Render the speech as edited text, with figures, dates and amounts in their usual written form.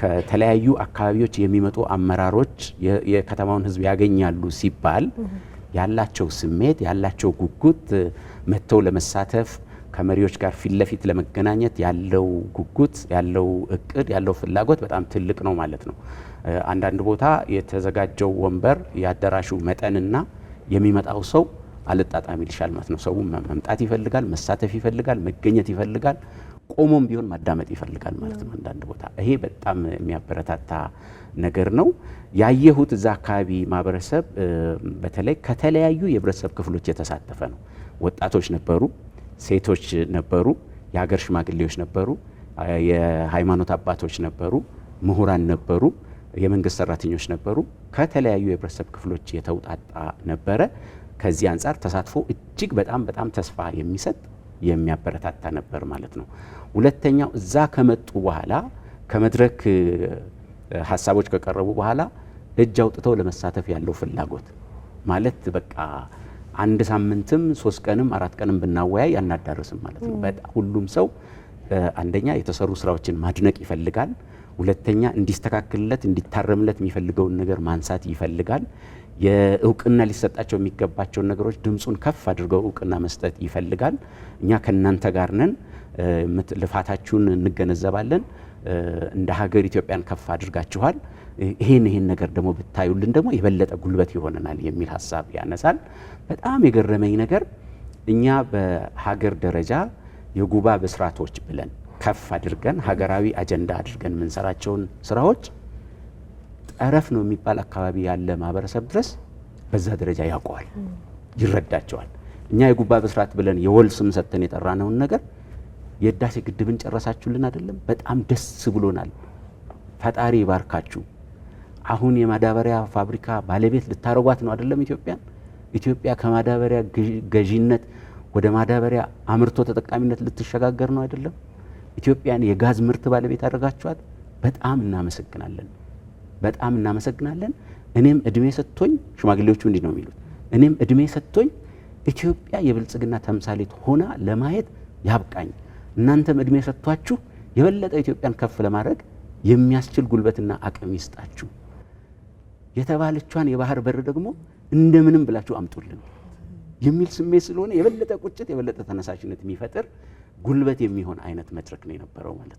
ከተለያዩ አካባቢዎች የሚመጡ አመራሮች የከተማውን ህዝብ ያገኛሉ ሲባል ያላቸው ስሜት ያላቸው ጉጉት መተው ለመሳተፍ ከመሪዎች ጋር ፊት ለፊት ለመገናኘት ያለው ጉጉት ያለው እቅድ ያለው ፍላጎት በጣም ትልቅ ነው ማለት ነው። አንዳንድ ቦታ የተዘጋጀው ወንበር ያዳራሹ መጠንና የሚመጣው ሰው አልጣጣም ይልሻል ማለት ነው። ሰው መምጣት ይፈልጋል፣ መሳተፍ ይፈልጋል፣ መገኘት ይፈልጋል፣ ቆሞም ቢሆን ማዳመጥ ይፈልጋል ማለት ነው። አንዳንድ ቦታ ይሄ በጣም የሚያበረታታ ነገር ነው። ያየሁት እዛ አካባቢ ማህበረሰብ በተለይ ከተለያዩ የህብረተሰብ ክፍሎች የተሳተፈ ነው። ወጣቶች ነበሩ፣ ሴቶች ነበሩ፣ የሀገር ሽማግሌዎች ነበሩ፣ የሃይማኖት አባቶች ነበሩ፣ ምሁራን ነበሩ፣ የመንግስት ሰራተኞች ነበሩ። ከተለያዩ የህብረተሰብ ክፍሎች የተውጣጣ ነበረ። ከዚህ አንጻር ተሳትፎ እጅግ በጣም ተስፋ የሚሰጥ የሚያበረታታ ነበር ማለት ነው። ሁለተኛው እዛ ከመጡ በኋላ ከመድረክ ሀሳቦች ከቀረቡ በኋላ እጅ አውጥተው ለመሳተፍ ያለው ፍላጎት ማለት በቃ አንድ ሳምንትም 3 ቀንም 4 ቀንም ብናወያይ አናዳርስም ማለት ነው። በጣም ሁሉም ሰው አንደኛ የተሰሩ ስራዎችን ማድነቅ ይፈልጋል። ሁለተኛ እንዲስተካከልለት እንዲታረምለት የሚፈልገውን ነገር ማንሳት ይፈልጋል። የእውቅና ሊሰጣቸው የሚገባቸውን ነገሮች ድምጹን ከፍ አድርገው እውቅና መስጠት ይፈልጋል። እኛ ከናንተ ጋር ነን፣ ልፋታችሁን እንገነዘባለን፣ እንደ ሀገር ኢትዮጵያን ከፍ አድርጋችኋል፣ ይሄን ነገር ደግሞ ብታዩልን ደግሞ የበለጠ ጉልበት ይሆነናል የሚል ሀሳብ ያነሳል። በጣም የገረመኝ ነገር እኛ በሀገር ደረጃ የጉባ ብስራቶች ብለን ከፍ አድርገን ሀገራዊ አጀንዳ አድርገን የምንሰራቸውን ስራዎች ጠረፍ ነው የሚባል አካባቢ ያለ ማህበረሰብ ድረስ በዛ ደረጃ ያውቀዋል፣ ይረዳቸዋል። እኛ የጉባ ብስራት ብለን የወል ስም ሰጥተን የጠራነውን ነገር የህዳሴ ግድብን ጨረሳችሁልን አይደለም፣ በጣም ደስ ብሎናል፣ ፈጣሪ ይባርካችሁ። አሁን የማዳበሪያ ፋብሪካ ባለቤት ልታረጓት ነው አይደለም ኢትዮጵያን። ኢትዮጵያ ከማዳበሪያ ገዢነት ወደ ማዳበሪያ አምርቶ ተጠቃሚነት ልትሸጋገር ነው አይደለም። ኢትዮጵያን የጋዝ ምርት ባለቤት አድርጋችኋት በጣም እናመሰግናለን፣ በጣም እናመሰግናለን። እኔም እድሜ ሰጥቶኝ ሽማግሌዎቹ እንዲህ ነው የሚሉት፣ እኔም እድሜ ሰጥቶኝ ኢትዮጵያ የብልጽግና ተምሳሌት ሆና ለማየት ያብቃኝ፣ እናንተም እድሜ ሰጥቷችሁ የበለጠ ኢትዮጵያን ከፍ ለማድረግ የሚያስችል ጉልበትና አቅም ይስጣችሁ፣ የተባለቿን የባህር በር ደግሞ እንደምንም ብላችሁ አምጡልን የሚል ስሜት ስለሆነ የበለጠ ቁጭት የበለጠ ተነሳሽነት የሚፈጥር ጉልበት የሚሆን አይነት መድረክ ነው የነበረው ማለት ነው።